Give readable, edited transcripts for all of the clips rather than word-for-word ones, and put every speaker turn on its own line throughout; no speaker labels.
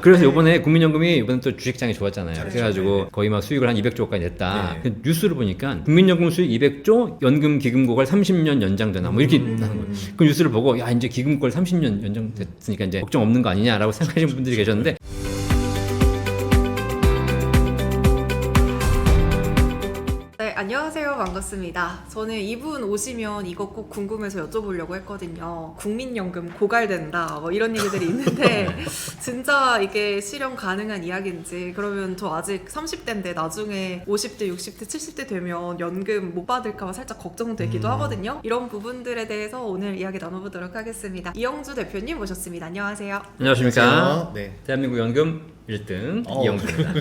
그래서 요번에 국민연금이 이번에 또 주식장이 좋았잖아요.
잘했죠.
그래가지고
네.
거의 막 수익을 한 200조까지 냈다.
네.
그 뉴스를 보니까 국민연금 수익 200조, 연금 기금고갈 30년 연장되나 뭐 이렇게 나는 거예요. 그 뉴스를 보고 야 이제 기금고갈 30년 연장됐으니까 이제 걱정 없는 거 아니냐라고 생각하시는 분들이 계셨는데
네, 안녕하세요. 반갑습니다. 저는 이분 오시면 이거 꼭 궁금해서 여쭤보려고 했거든요. 국민연금 고갈된다, 뭐 이런 얘기들이 있는데, 진짜 이게 실현 가능한 이야기인지, 그러면 저 아직 30대인데 나중에 50대, 60대, 70대 되면 연금 못 받을까봐 살짝 걱정되기도 하거든요. 이런 부분들에 대해서 오늘 이야기 나눠보도록 하겠습니다. 이영주 대표님 모셨습니다. 안녕하세요.
안녕하십니까.
안녕하세요. 네.
대한민국 연금 1등 이영주입니다.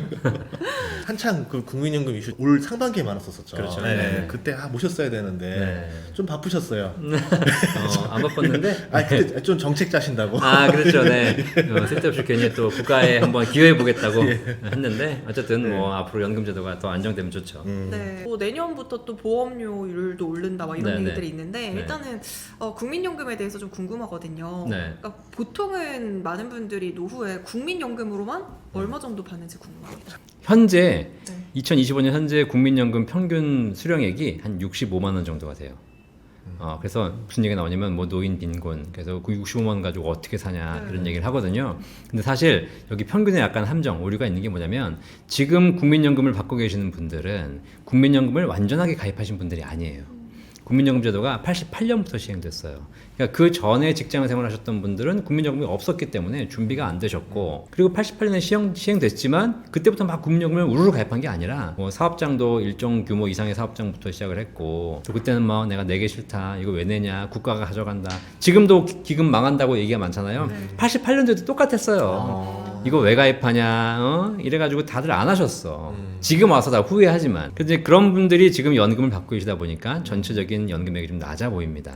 한창 그 국민연금 이슈 올 상반기에 많았었죠.
그렇죠.
네.
네.
그때 모셨어야 되는데
네.
좀 바쁘셨어요.
안 바빴는데
그때 좀 정책 짜신다고.
그렇죠. 네. 쓸데없이 괜히 또 국가에 한번 기여해 보겠다고 했는데 어쨌든 뭐 앞으로 연금 제도가 더 안정되면 좋죠.
네. 뭐 내년부터 또 보험료율도 오른다, 막 이런
네네.
얘기들이 있는데,
네.
일단은 국민연금에 대해서 좀 궁금하거든요.
네.
그러니까 보통은 많은 분들이 노후에 국민연금으로만 얼마 정도 받는지 궁금합니다.
현재
네.
2025년 현재 국민연금 평균 수령액이 한 65만 원 정도가 돼요. 그래서 무슨 얘기가 나오냐면 뭐 노인 빈곤, 그래서 그 65만 원 가지고 어떻게 사냐 이런 얘기를 하거든요. 근데 사실 여기 평균에 약간 함정 오류가 있는 게 뭐냐면 지금 국민연금을 받고 계시는 분들은 국민연금을 완전하게 가입하신 분들이 아니에요. 국민연금 제도가 88년부터 시행됐어요. 그러니까 그 전에 직장 생활하셨던 분들은 국민연금이 없었기 때문에 준비가 안 되셨고, 그리고 88년에 시행됐지만 그때부터 막 국민연금을 우르르 가입한 게 아니라 뭐 사업장도 일정 규모 이상의 사업장부터 시작을 했고, 또 그때는 뭐 내가 내기 싫다, 이거 왜 내냐, 국가가 가져간다. 지금도 기금 망한다고 얘기가 많잖아요. 88년도에도 똑같았어요. 이거 왜 가입하냐, 이래가지고 다들 안 하셨어. 지금 와서 다 후회하지만. 근데 그런 분들이 지금 연금을 받고 계시다 보니까 전체적인 연금액이 좀 낮아 보입니다.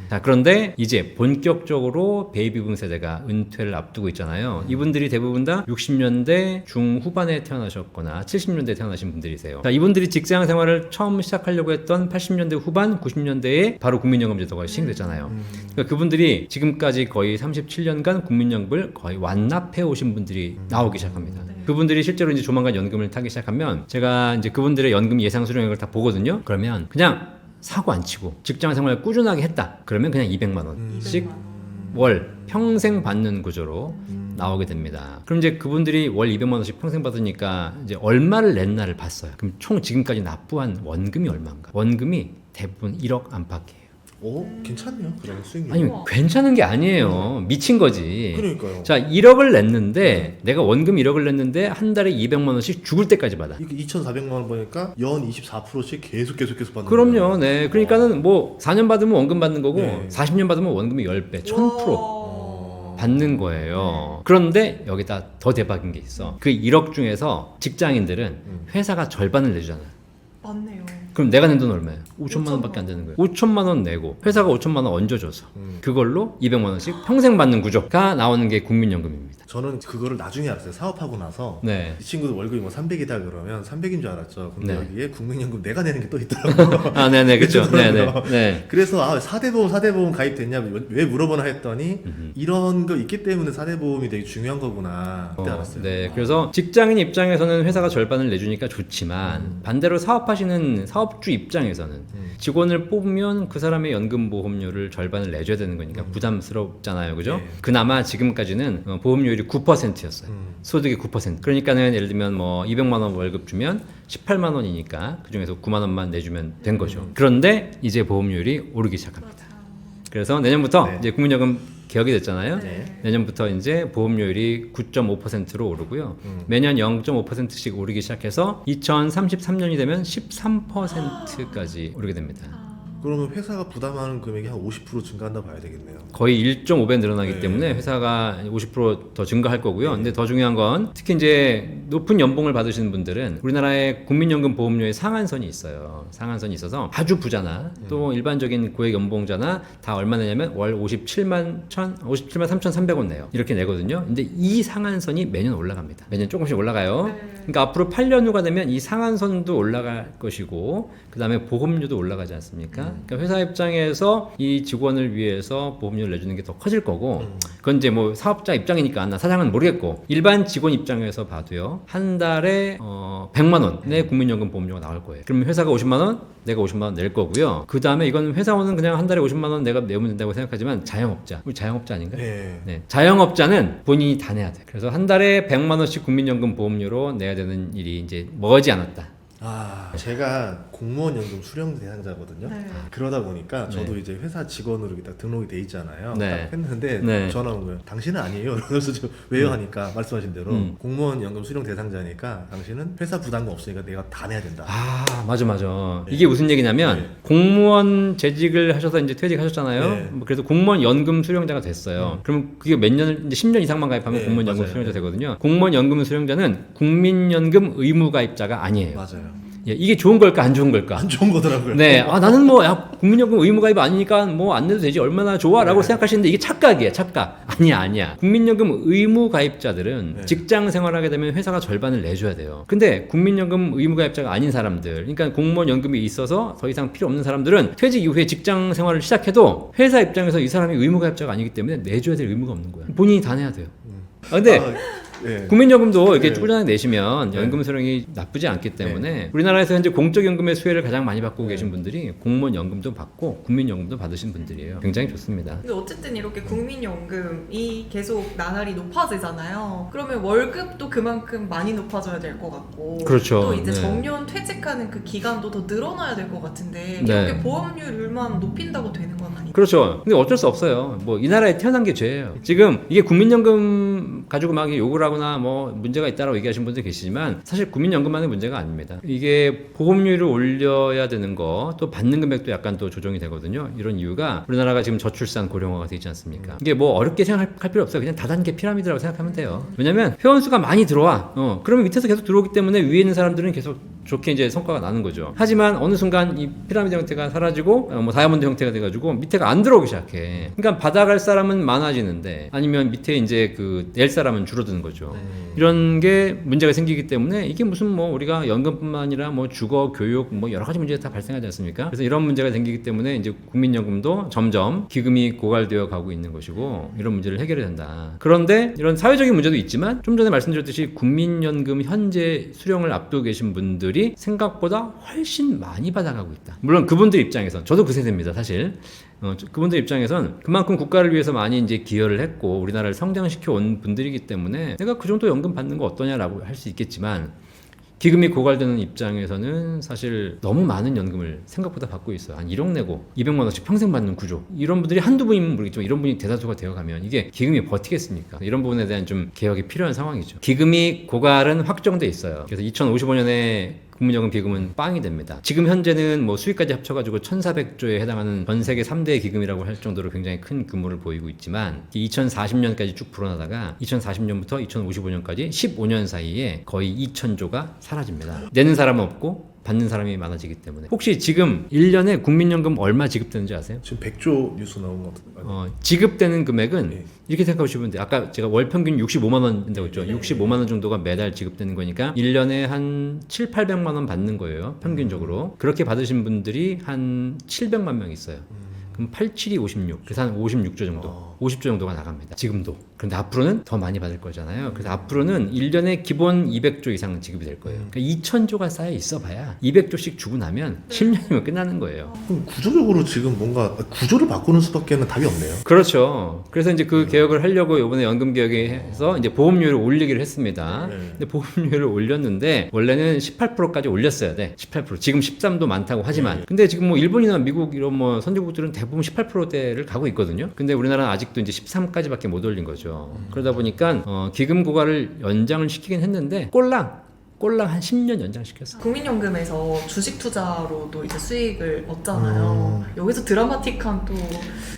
자, 그런데 이제 본격적으로 베이비붐 세대가 은퇴를 앞두고 있잖아요. 이분들이 대부분 다 60년대 중후반에 태어나셨거나 70년대에 태어나신 분들이세요. 자, 이분들이 직장 생활을 처음 시작하려고 했던 80년대 후반, 90년대에 바로 국민연금 제도가 시행됐잖아요. 그러니까 그분들이 지금까지 거의 37년간 국민연금을 거의 완납해 오신 분들이 나오기 시작합니다. 그분들이 실제로 이제 조만간 연금을 타기 시작하면 제가 이제 그분들의 연금 예상 수령액을 다 보거든요. 그러면 그냥 사고 안 치고 직장 생활을 꾸준하게 했다. 그러면 그냥 200만 원씩 월 평생 받는 구조로 나오게 됩니다. 그럼 이제 그분들이 월 200만 원씩 평생 받으니까 이제 얼마를 냈나를 봤어요. 그럼 총 지금까지 납부한 원금이 얼마인가? 원금이 대부분 1억 안팎이에요.
오, 괜찮네요. 그러면 수익률.
아니 괜찮은 게 아니에요. 미친 거지.
그러니까요.
자, 1억을 냈는데 내가 원금 1억을 냈는데 한 달에 200만 원씩 죽을 때까지 받아.
이게 2,400만 원 보니까 연 24%씩 계속 받는
그럼요.
거예요.
네. 그러니까는 뭐 4년 받으면 원금 받는 거고
네.
40년 받으면 원금이 10배, 1000% 받는 거예요. 그런데 여기다 더 대박인 게 있어. 그 1억 중에서 직장인들은 회사가 절반을 내주잖아요.
맞네요.
그럼 내가 낸 돈 얼마예요? 5천만 원밖에 안 되는 거예요. 5천만 원 내고 회사가 5천만 원 얹어줘서 그걸로 200만 원씩 평생 받는 구조가 나오는 게 국민연금입니다.
저는 그거를 나중에 알았어요. 사업하고 나서
네.
이 친구도 월급이 뭐 300이다 그러면 300인 줄 알았죠. 근데
네.
여기에 국민연금 내가 내는 게 또 있더라고요.
네네, 그렇죠. 네네.
있더라고요.
네.
그래서 4대 보험 가입됐냐 왜 물어보나 했더니 이런 거 있기 때문에 4대 보험이 되게 중요한 거구나 그때 알았어요.
네, 그래서 직장인 입장에서는 회사가 절반을 내주니까 좋지만 반대로 사업하시는 사업주 입장에서는 직원을 뽑으면 그 사람의 연금보험료를 절반을 내줘야 되는 거니까 부담스럽잖아요, 그죠?
네.
그나마 지금까지는 보험료율이 9%였어요. 소득이 9%. 그러니까는 예를 들면 뭐 200만 원 월급 주면 18만 원이니까 그 중에서 9만 원만 내주면 된 거죠. 그런데 이제 보험료율이 오르기 시작합니다. 그래서 내년부터
네.
이제 국민연금 개혁이 됐잖아요.
네.
내년부터 이제 보험료율이 9.5%로 오르고요. 매년 0.5%씩 오르기 시작해서 2033년이 되면 13%까지 오르게 됩니다.
그러면 회사가 부담하는 금액이 한 50% 증가한다 봐야 되겠네요.
거의 1.5배 늘어나기
네.
때문에 회사가 50% 더 증가할 거고요. 근데 더 중요한 건 특히 이제 높은 연봉을 받으시는 분들은 우리나라의 국민연금 보험료의 상한선이 있어요. 상한선이 있어서 아주 부자나 또 일반적인 고액 연봉자나 다 얼마 내냐면 월 57만 3,300원 내요. 이렇게 내거든요. 근데 이 상한선이 매년 올라갑니다. 매년 조금씩 올라가요. 그러니까 앞으로 8년 후가 되면 이 상한선도 올라갈 것이고 그 다음에 보험료도 올라가지 않습니까? 그러니까 회사 입장에서 이 직원을 위해서 보험료를 내주는 게 더 커질 거고 그건 이제 뭐 사업자 입장이니까 나 사장은 모르겠고 일반 직원 입장에서 봐도요 한 달에 100만 원의 국민연금 보험료가 나올 거예요. 그러면 회사가 50만 원, 내가 50만 원 낼 거고요. 그 다음에 이건 회사원은 그냥 한 달에 50만 원 내가 내면 된다고 생각하지만 자영업자, 우리 자영업자 아닌가? 네. 자영업자는 본인이 다 내야 돼. 그래서 한 달에 100만 원씩 국민연금 보험료로 내야 되는 일이 이제 머지 않았다.
제가 공무원 연금 수령 대상자거든요.
네.
그러다 보니까 저도 이제 회사 직원으로 이렇게 딱 등록이 돼 있잖아요.
네.
딱 했는데
네.
전화 온 거예요. 당신은 아니에요. 그래서 저 왜요 하니까 말씀하신 대로 공무원 연금 수령 대상자니까 당신은 회사 부담금 없으니까 내가 다 내야 된다.
맞아. 이게 무슨 얘기냐면 공무원 재직을 하셔서 이제 퇴직하셨잖아요.
네.
뭐 그래서 공무원 연금 수령자가 됐어요. 그럼 그게 몇 년을 이제 10년 이상만 가입하면
네,
공무원 연금
맞아요.
수령자 되거든요. 공무원 연금 수령자는 국민연금 의무 가입자가 아니에요.
맞아요.
예, 이게 좋은 걸까 안 좋은 걸까?
안 좋은 거더라고요.
네, 나는 뭐 국민연금 의무가입 아니니까 뭐 안 내도 되지 얼마나 좋아라고 생각하시는데 이게 착각이에요, 착각. 아니야. 국민연금 의무가입자들은 직장 생활하게 되면 회사가 절반을 내줘야 돼요. 근데 국민연금 의무가입자가 아닌 사람들, 그러니까 공무원 연금이 있어서 더 이상 필요 없는 사람들은 퇴직 이후에 직장 생활을 시작해도 회사 입장에서 이 사람이 의무가입자가 아니기 때문에 내줘야 될 의무가 없는 거야. 본인이 다 내야 돼요. 근데
네.
국민연금도 이렇게
네.
꾸준하게 내시면 연금 수령이 나쁘지 않기 때문에 우리나라에서 현재 공적연금의 수혜를 가장 많이 받고 계신 분들이 공무원 연금도 받고 국민연금도 받으신 분들이에요. 굉장히 좋습니다.
근데 어쨌든 이렇게 국민연금이 계속 나날이 높아지잖아요. 그러면 월급도 그만큼 많이 높아져야 될 것 같고
그렇죠.
또 이제
네.
정년 퇴직하는 그 기간도 더 늘어나야 될 것 같은데
네.
이렇게 보험료율만 높인다고 되는 건 아니죠?
그렇죠. 근데 어쩔 수 없어요. 뭐 이 나라에 태어난 게 죄예요. 지금 이게 국민연금 가지고 막 욕을 하거나 뭐 문제가 있다라고 얘기하시는 분들 계시지만 사실 국민연금만의 문제가 아닙니다. 이게 보험료를 올려야 되는 거 또 받는 금액도 약간 또 조정이 되거든요. 이런 이유가 우리나라가 지금 저출산 고령화가 되지 않습니까? 이게 뭐 어렵게 생각할 필요 없어요. 그냥 다단계 피라미드라고 생각하면 돼요. 왜냐면 회원수가 많이 들어와. 그러면 밑에서 계속 들어오기 때문에 위에 있는 사람들은 계속 좋게 이제 성과가 나는 거죠. 하지만 어느 순간 이 피라미드 형태가 사라지고 뭐 다이아몬드 형태가 돼가지고 밑에가 안 들어오기 시작해. 그러니까 받아갈 사람은 많아지는데 아니면 밑에 이제 그 낼 사람은 줄어드는 거죠. 이런 게 문제가 생기기 때문에 이게 무슨 뭐 우리가 연금뿐만 아니라 뭐 주거, 교육 뭐 여러 가지 문제가 다 발생하지 않습니까? 그래서 이런 문제가 생기기 때문에 이제 국민연금도 점점 기금이 고갈되어 가고 있는 것이고 이런 문제를 해결해야 된다. 그런데 이런 사회적인 문제도 있지만 좀 전에 말씀드렸듯이 국민연금 현재 수령을 앞두고 계신 분들이 생각보다 훨씬 많이 받아가고 있다. 물론 그분들 입장에선 저도 그 세대입니다, 사실. 그분들 입장에선 그만큼 국가를 위해서 많이 이제 기여를 했고 우리나라를 성장시켜 온 분들이기 때문에 내가 그 정도 연금 받는 거 어떠냐라고 할 수 있겠지만 기금이 고갈되는 입장에서는 사실 너무 많은 연금을 생각보다 받고 있어요. 한 1억 내고 200만 원씩 평생 받는 구조. 이런 분들이 한두 분이면 모르겠지만 이런 분이 대다수가 되어가면 이게 기금이 버티겠습니까? 이런 부분에 대한 좀 개혁이 필요한 상황이죠. 기금이 고갈은 확정돼 있어요. 그래서 2055년에 국민연금 기금은 빵이 됩니다. 지금 현재는 뭐 수익까지 합쳐가지고 1,400조에 해당하는 전 세계 3대 기금이라고 할 정도로 굉장히 큰 규모를 보이고 있지만 2040년까지 쭉 불어나다가 2040년부터 2055년까지 15년 사이에 거의 2,000조가 사라집니다. 내는 사람은 없고 받는 사람이 많아지기 때문에 혹시 지금 1년에 국민연금 얼마 지급되는지 아세요?
지금 100조 뉴스 나온 것 같아요.
지급되는 금액은
네.
이렇게 생각하시면 돼요. 아까 제가 월 평균 65만 원 된다고 했죠. 65만 원 정도가 매달 지급되는 거니까 1년에 한 7, 800만 원 받는 거예요. 평균적으로. 그렇게 받으신 분들이 한 700만 명 있어요. 그럼 87이 56. 그래서 한 56조 정도. 50조 정도가 나갑니다. 지금도. 그런데 앞으로는 더 많이 받을 거잖아요. 그래서 앞으로는 1년에 기본 200조 이상 지급이 될 거예요. 그러니까 2,000조가 쌓여 있어 봐야 200조씩 주고 나면 10년이면 끝나는 거예요.
그럼 구조적으로 지금 뭔가 구조를 바꾸는 수밖에는 답이 없네요.
그렇죠. 그래서 이제 그 개혁을 하려고 이번에 연금 개혁에서 이제 보험료를 올리기를 했습니다. 근데 보험료를 올렸는데 원래는 18%까지 올렸어야 돼. 18%. 지금 13도 많다고 하지만. 근데 지금 뭐 일본이나 미국 이런 뭐 선진국들은 대부분 18%대를 가고 있거든요. 근데 우리나라는 아직도 이제 13까지밖에 못 올린 거죠. 그러다 보니까 기금 고갈을 연장을 시키긴 했는데 꼴랑 한 10년 연장시켰어.
국민연금에서 주식 투자로도 이제 수익을 얻잖아요. 여기서 드라마틱한 또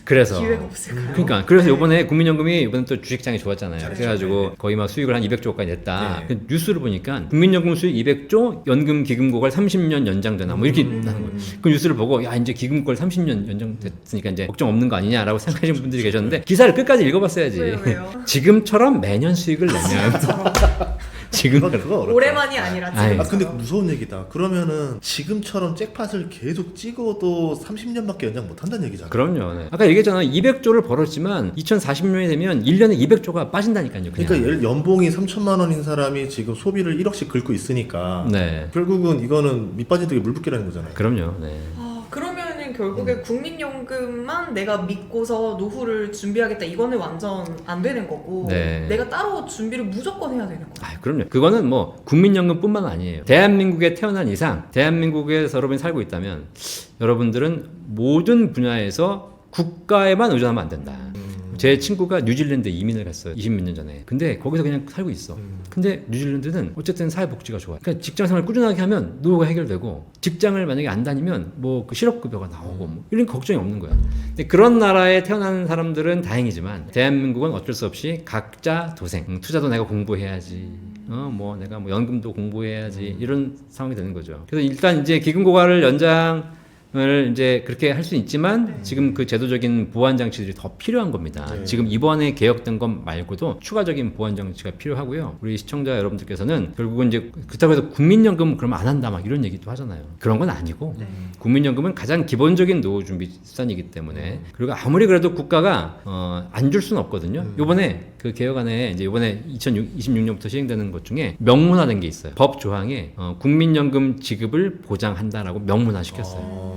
그래서
기회가 없을까요?
그러니까 그래서
네.
이번에 국민연금이 이번에 또 주식장이 좋았잖아요. 그래가지고 거의 막 수익을 한 200조까지 냈다.
네.
그 뉴스를 보니까 국민연금 수익 200조, 연금 기금 고갈 30년 연장되나 뭐 이렇게 나는 거예요. 그 뉴스를 보고 야 이제 기금 고갈 30년 연장됐으니까 이제 걱정 없는 거 아니냐라고 생각하시는 분들이 계셨는데 기사를 끝까지 읽어봤어야지.
왜요?
지금처럼 매년 수익을 내면 지금
그거 어렵다.
올해만이 아니라
아이.
지금.
아 근데 무서운 얘기다. 그러면은 지금처럼 잭팟을 계속 찍어도 30년밖에 연장 못 한다는 얘기잖아.
그럼요. 네. 아까 얘기했잖아요. 200조를 벌었지만 2040년이 되면 1년에 200조가 빠진다니까요. 그냥.
그러니까 연봉이 3천만 원인 사람이 지금 소비를 1억씩 긁고 있으니까
네.
결국은 이거는 밑빠진 듯이 물 붓기라는 거잖아요.
그럼요. 네.
그러면은 결국에 국민연금만 내가 믿고서 노후를 준비하겠다 이거는 완전 안 되는 거고
네.
내가 따로 준비를 무조건 해야 되는 거죠.
아, 그럼요. 그거는 뭐 국민연금뿐만 아니에요. 대한민국에 태어난 이상, 대한민국에서 여러분이 살고 있다면 여러분들은 모든 분야에서 국가에만 의존하면 안 된다. 제 친구가 뉴질랜드 이민을 갔어요. 20몇 년 전에. 근데 거기서 그냥 살고 있어. 근데 뉴질랜드는 어쨌든 사회복지가 좋아. 그러니까 직장 생활 꾸준하게 하면 노후가 해결되고 직장을 만약에 안 다니면 뭐 그 실업급여가 나오고 뭐 이런 걱정이 없는 거야. 근데 그런 나라에 태어난 사람들은 다행이지만 대한민국은 어쩔 수 없이 각자 도생. 투자도 내가 공부해야지. 뭐 내가 뭐 연금도 공부해야지. 이런 상황이 되는 거죠. 그래서 일단 이제 기금고갈을 을 이제 그렇게 할 수는 있지만 지금 그 제도적인 보완 장치들이 더 필요한 겁니다.
네.
지금 이번에 개혁된 것 말고도 추가적인 보완 장치가 필요하고요. 우리 시청자 여러분들께서는 결국은 이제 그렇다고 해서 국민연금 그러면 안 한다 막 이런 얘기도 하잖아요. 그런 건 아니고 국민연금은 가장 기본적인 노후 준비 수단이기 때문에 그리고 아무리 그래도 국가가 안 줄 수는 없거든요. 요번에 그 개혁안에 이제 요번에 2026년부터 시행되는 것 중에 명문화된 게 있어요. 법 조항에 국민연금 지급을 보장한다라고 명문화 시켰어요.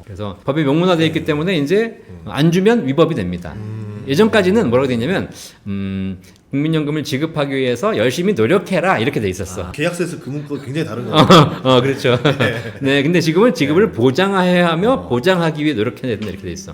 그래서 법이 명문화되어 있기 때문에 이제 안 주면 위법이 됩니다. 예전까지는 뭐라고 돼 있냐면 국민연금을 지급하기 위해서 열심히 노력해라 이렇게 돼 있었어.
계약서에서 그 문구가 굉장히 다른 거예요.
그렇죠. 네, 근데 지금은 지급을 보장해야 하며 보장하기 위해 노력해야 된다 이렇게 돼 있어.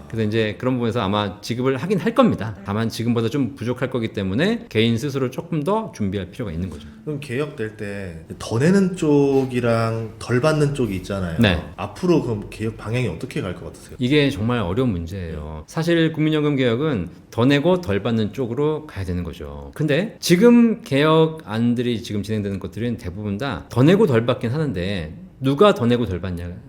그래서 이제 그런 부분에서 아마 지급을 하긴 할 겁니다. 다만 지금보다 좀 부족할 거기 때문에 개인 스스로 조금 더 준비할 필요가 있는 거죠.
그럼 개혁될 때 더 내는 쪽이랑 덜 받는 쪽이 있잖아요.
네.
앞으로 그럼 개혁 방향이 어떻게 갈 것 같으세요?
이게 정말 어려운 문제예요. 사실 국민연금 개혁은 더 내고 덜 받는 쪽으로 가야 되는 거죠. 근데 지금 개혁안들이 지금 진행되는 것들은 대부분 다 더 내고 덜 받긴 하는데 누가 더 내고 덜 받냐면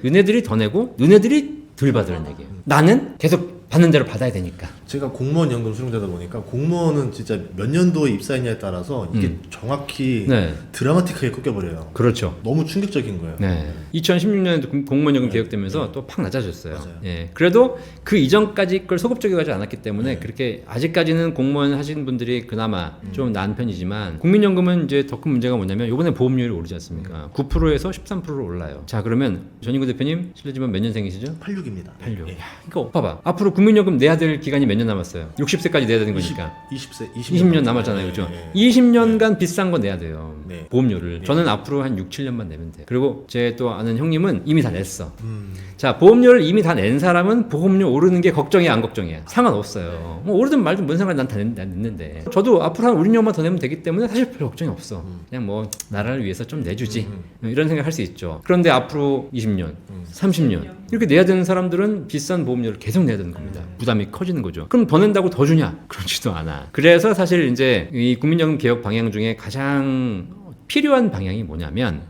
너네들이 더 내고 너네들이 덜 받으라는 얘기예요. 나는 계속 받는 대로 받아야 되니까.
제가 공무원 연금 수령자다 보니까 공무원은 진짜 몇 년도에 입사했냐에 따라서 이게 정확히
네.
드라마틱하게 꺾여버려요.
그렇죠.
너무 충격적인 거예요.
네. 2016년에도 공무원연금 개혁되면서 또 팍 낮아졌어요.
맞아요.
예. 그래도 그 이전까지 걸 소급적이하지 않았기 때문에 그렇게 아직까지는 공무원 하시는 분들이 그나마 좀 나은 편이지만 국민연금은 이제 더 큰 문제가 뭐냐면 이번에 보험료율이 오르지 않습니까? 9%에서 13%로 올라요. 자, 그러면 전인구 대표님 실례지만 몇 년생이시죠?
86입니다.
86. 야, 이거 봐봐. 앞으로 국민연금 내야 될 기간이 몇 년 남았어요? 60세까지 내야 되는 거니까.
20세,
20년 남았잖아요. 그죠?
네.
20년간 비싼 거 내야 돼요.
네.
보험료를. 저는 앞으로 한 6, 7년만 내면 돼. 그리고 제 또 아는 형님은 이미 다 냈어.
음.
자, 보험료를 이미 다 낸 사람은 보험료 오르는 게 걱정이야, 안 걱정이야? 상관없어요. 뭐 오르든 말든 뭔 상관 난 다 냈는데. 저도 앞으로 한 5, 6년만 더 내면 되기 때문에 사실 별 걱정이 없어. 그냥 뭐 나라를 위해서 좀 내주지. 이런 생각 할 수 있죠. 그런데 앞으로 20년, 30년 이렇게 내야 되는 사람들은 비싼 보험료를 계속 내야 되는 겁니다. 부담이 커지는 거죠. 그럼 더 낸다고 더 주냐? 그렇지도 않아. 그래서 사실 이제 이 국민연금 개혁 방향 중에 가장 필요한 방향이 뭐냐면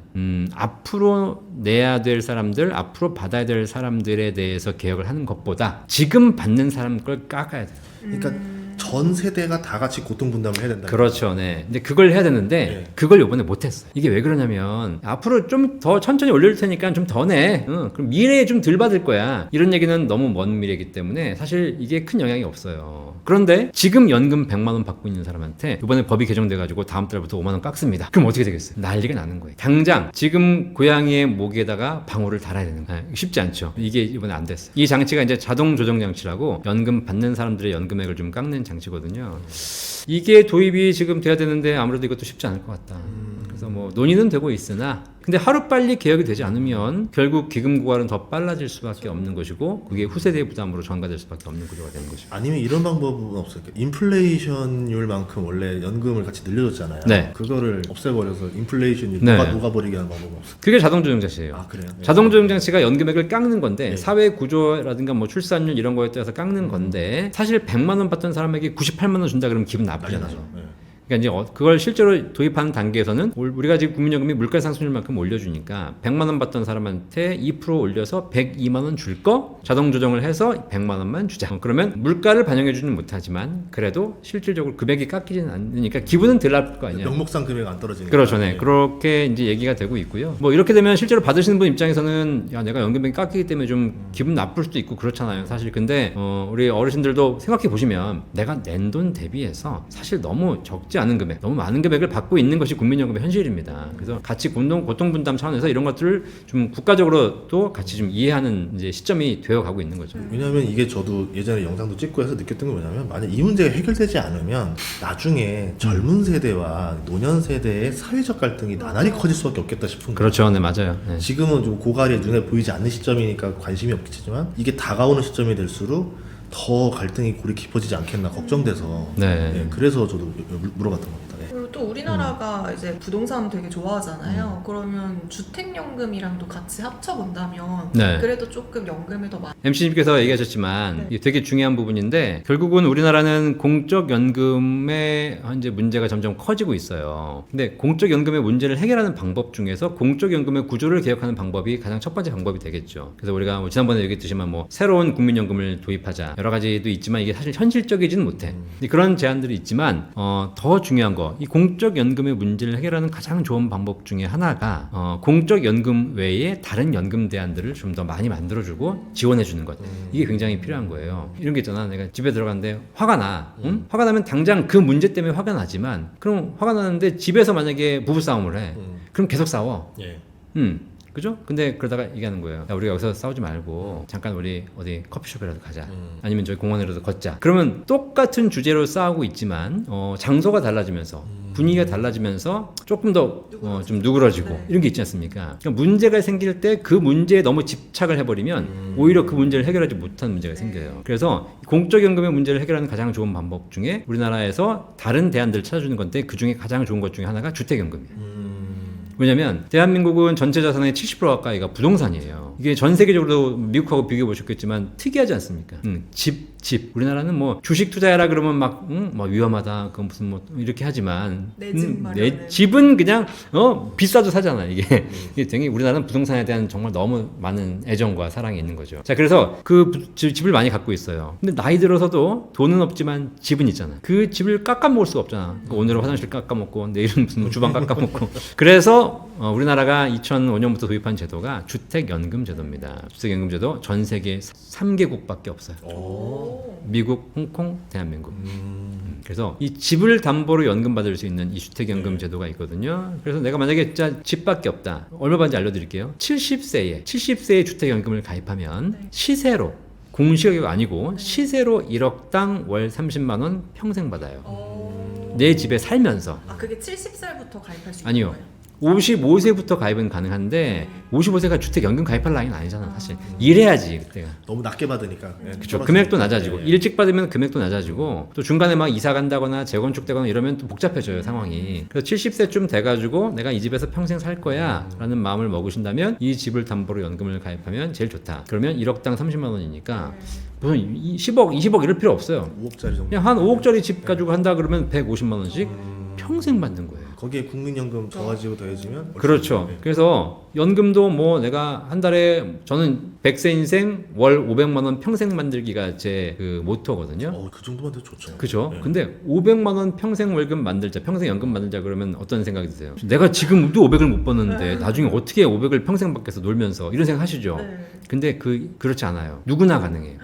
앞으로 내야 될 사람들, 앞으로 받아야 될 사람들에 대해서 개혁을 하는 것보다 지금 받는 사람 걸 깎아야 돼요.
그러니까 전 세대가 다 같이 고통 분담을 해야 된다.
그렇죠, 네. 근데 그걸 해야 되는데
네.
그걸 이번에 못했어요. 이게 왜 그러냐면 앞으로 좀 더 천천히 올릴 테니까 좀 더 내. 그럼 미래에 좀 덜 받을 거야. 이런 얘기는 너무 먼 미래이기 때문에 사실 이게 큰 영향이 없어요. 그런데 지금 연금 100만 원 받고 있는 사람한테 이번에 법이 개정돼가지고 다음 달부터 5만 원 깎습니다. 그럼 어떻게 되겠어요? 난리가 나는 거예요. 당장 지금 고양이의 목에다가 방울을 달아야 되는 거예요. 쉽지 않죠. 이게 이번에 안 됐어요. 이 장치가 이제 자동 조정 장치라고 연금 받는 사람들의 연금액을 좀 깎는 장치거든요. 이게 도입이 지금 돼야 되는데 아무래도 이것도 쉽지 않을 것 같다. 그래서 뭐 논의는 되고 있으나 근데 하루빨리 개혁이 되지 않으면 결국 기금 고갈은 더 빨라질 수밖에 없는 것이고 그게 후세대의 부담으로 전가될 수밖에 없는 구조가 되는 것이죠.
아니면 이런 방법은 없어요. 인플레이션율만큼 원래 연금을 같이 늘려줬잖아요.
네.
그거를 없애버려서 인플레이션율
네.
녹아버리게 하는 방법은 없어요.
그게 자동 조정 장치예요.
아 그래요? 네.
자동 조정 장치가 연금액을 깎는 건데
네.
사회 구조라든가 뭐 출산율 이런 거에 따라서 깎는 건데 사실 100만 원 받던 사람에게 98만 원 준다 그러면 기분
난리
나쁘잖아요.
나죠. 네.
그러니까 이제 그걸 실제로 도입하는 단계에서는 우리가 지금 국민연금이 물가 상승률만큼 올려주니까 100만 원 받던 사람한테 2% 올려서 102만 원 줄 거 자동 조정을 해서 100만 원만 주자. 그러면 물가를 반영해주지는 못하지만 그래도 실질적으로 금액이 깎이지는 않으니까 기분은 덜 나쁠 거 아니에요.
명목상 금액 안 떨어지니까.
그렇죠, 네. 그렇게 이제 얘기가 되고 있고요. 뭐 이렇게 되면 실제로 받으시는 분 입장에서는 야 내가 연금액이 깎이기 때문에 좀 기분 나쁠 수도 있고 그렇잖아요, 사실. 근데 우리 어르신들도 생각해 보시면 내가 낸 돈 대비해서 사실 너무 적지 않은 금액, 너무 많은 금액을 받고 있는 것이 국민연금의 현실입니다. 그래서 같이 고통 분담 차원에서 이런 것들을 좀 국가적으로 또 같이 좀 이해하는 이제 시점이 되어가고 있는 거죠.
왜냐하면 이게 저도 예전에 영상도 찍고 해서 느꼈던 게 뭐냐면 만약 이 문제가 해결되지 않으면 나중에 젊은 세대와 노년 세대의 사회적 갈등이 나날이 커질 수밖에 없겠다 싶은 거예요.
그렇죠, 네 맞아요. 네.
지금은 좀 고갈이 눈에 보이지 않는 시점이니까 관심이 없겠지만 이게 다가오는 시점이 될수록 더 갈등이 골이 깊어지지 않겠나 걱정돼서
네.
네, 그래서 저도 물어봤던 겁니다. 네.
그리고 또 우리나라가 이제 부동산 되게 좋아하잖아요. 그러면 주택연금이랑도 같이 합쳐본다면
네.
그래도 조금 연금이 더 많이
MC님께서 얘기하셨지만
네.
이게 되게 중요한 부분인데 결국은 우리나라는 공적 연금의 현재 문제가 점점 커지고 있어요. 근데 공적 연금의 문제를 해결하는 방법 중에서 공적 연금의 구조를 개혁하는 방법이 가장 첫 번째 방법이 되겠죠. 그래서 우리가 뭐 지난번에 얘기했듯이만 뭐 새로운 국민연금을 도입하자 여러 가지도 있지만 이게 사실 현실적이지는 못해. 그런 제안들이 있지만 더 중요한 거 이 공적 연금의 문제를 해결하는 가장 좋은 방법 중에 하나가 공적 연금 외에 다른 연금 대안들을 좀 더 많이 만들어주고 지원해주는 것. 이게 굉장히 필요한 거예요. 이런 게 있잖아. 내가 집에 들어갔는데 화가 나. 응? 화가 나면 당장 그 문제 때문에 화가 나지만 그럼 화가 나는데 집에서 만약에 부부싸움을 해. 그럼 계속 싸워.
예.
그죠? 근데 그러다가 얘기하는 거예요. 야, 우리가 여기서 싸우지 말고 잠깐 우리 어디 커피숍이라도 가자. 아니면 저기 공원이라도 걷자. 그러면 똑같은 주제로 싸우고 있지만 장소가 달라지면서 분위기가 달라지면서 조금 더 좀 누그러지고
네.
이런 게 있지 않습니까? 그러니까 문제가 생길 때 그 문제에 너무 집착을 해버리면 오히려 그 문제를 해결하지 못하는 문제가 생겨요. 그래서 공적연금의 문제를 해결하는 가장 좋은 방법 중에 우리나라에서 다른 대안들을 찾아주는 건데 그 중에 가장 좋은 것 중에 하나가 주택연금이에요. 왜냐면 대한민국은 전체 자산의 70% 가까이가 부동산이에요. 이게 전 세계적으로 미국하고 비교해 보셨겠지만 특이하지 않습니까? 집. 우리나라는 뭐 주식 투자해라 그러면 막 위험하다. 그건 무슨 뭐 이렇게 하지만
내 집
내
마련해.
집은 그냥 비싸도 사잖아. 이게 되게 우리나라는 부동산에 대한 정말 너무 많은 애정과 사랑이 있는 거죠. 자, 그래서 그 집을 많이 갖고 있어요. 근데 나이 들어서도 돈은 없지만 집은 있잖아. 그 집을 깎아먹을 수가 없잖아. 그러니까 오늘은 화장실 깎아먹고 내일은 무슨 주방 깎아먹고. 그래서 우리나라가 2005년부터 도입한 제도가 주택연금 제도입니다. 주택연금 제도 전 세계 3개국밖에 없어요.
오.
미국, 홍콩, 대한민국. 그래서 이 집을 담보로 연금 받을 수 있는 이 주택연금 제도가 있거든요. 그래서 내가 만약에 진짜 집밖에 없다. 얼마 받는지 알려드릴게요. 70세에 주택연금을 가입하면 시세로 공시가격 아니고 시세로 1억당 월 30만 원 평생 받아요. 내 집에 살면서.
아 그게 70살부터 가입할 수 있는
아니요.
거예요?
55세부터 가입은 가능한데 55세가 주택연금 가입할 나이는 아니잖아 사실. 일해야지 그때가.
너무 낮게 받으니까. 예,
그렇죠.
떨어지니까.
금액도 낮아지고
예, 예.
일찍 받으면 금액도 낮아지고 또 중간에 막 이사 간다거나 재건축되거나 이러면 또 복잡해져요 상황이. 그래서 70세쯤 돼가지고 내가 이 집에서 평생 살 거야라는 마음을 먹으신다면 이 집을 담보로 연금을 가입하면 제일 좋다. 그러면 1억당 30만 원이니까 무슨 10억, 20억 이럴 필요 없어요.
5억짜리 정도.
그냥 한 5억짜리 집 가지고 한다 그러면 150만 원씩 평생 받는 거예요.
거기에 국민연금 저가지고 더해지면
그렇죠.
네.
그래서 연금도 뭐 내가 한 달에 저는 100세 인생 월 500만 원 평생 만들기가 제 그 모토거든요.
그 정도만 돼도 좋죠.
그죠?
네.
근데 500만 원 평생 월급 만들자, 평생 연금 만들자 그러면 어떤 생각이 드세요? 내가 지금도 500을 못 버는데 나중에 어떻게 500을 평생 밖에서 놀면서 이런 생각 하시죠?
네.
근데 그렇지 않아요. 누구나 가능해요.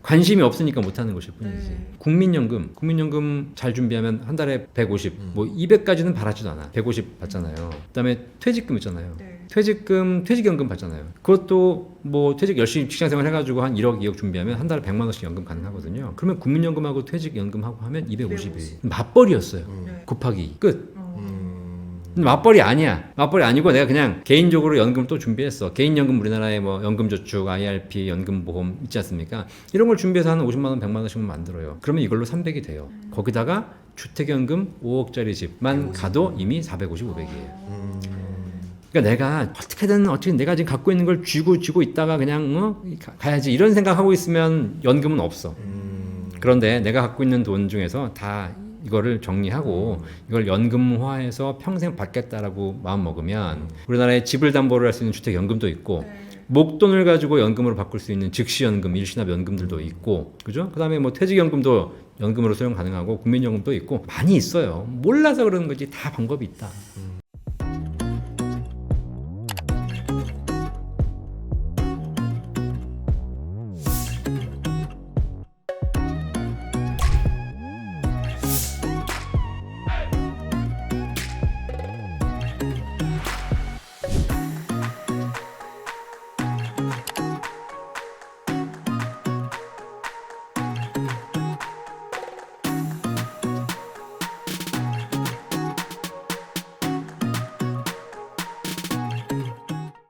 관심이 없으니까 못하는 것일 뿐이지.
네.
국민연금 잘 준비하면 한 달에 150, 뭐 200까지는 바라지도 않아. 150 받잖아요. 그다음에 퇴직금 있잖아요.
네.
퇴직연금 받잖아요. 그것도 뭐 퇴직 열심히 직장생활 해가지고 한 1억, 2억 준비하면 한 달에 100만 원씩 연금 가능하거든요. 그러면 국민연금하고 퇴직연금하고 하면 250이 맞벌이였어요.
네.
곱하기 2. 끝.
음.
근데 맞벌이 아니야. 맞벌이 아니고 내가 그냥 개인적으로 연금을 또 준비했어. 개인연금 우리나라에 뭐 연금저축, IRP, 연금보험 있지 않습니까? 이런 걸 준비해서 한 50만 원, 100만 원씩만 만들어요. 그러면 이걸로 300이 돼요. 거기다가 주택연금 5억짜리 집만 가도 이미 450, 500이에요. 그러니까 내가 어떻게든 내가 지금 갖고 있는 걸 쥐고 있다가 그냥 가야지 이런 생각하고 있으면 연금은 없어. 그런데 내가 갖고 있는 돈 중에서 다 이거를 정리하고 이걸 연금화해서 평생 받겠다라고 마음 먹으면 우리나라에 집을 담보로 할 수 있는 주택연금도 있고 목돈을 가지고 연금으로 바꿀 수 있는 즉시연금, 일시납연금들도 있고, 그죠? 그 다음에 뭐 퇴직연금도 연금으로 수령 가능하고 국민연금도 있고 많이 있어요. 몰라서 그러는 거지 다 방법이 있다.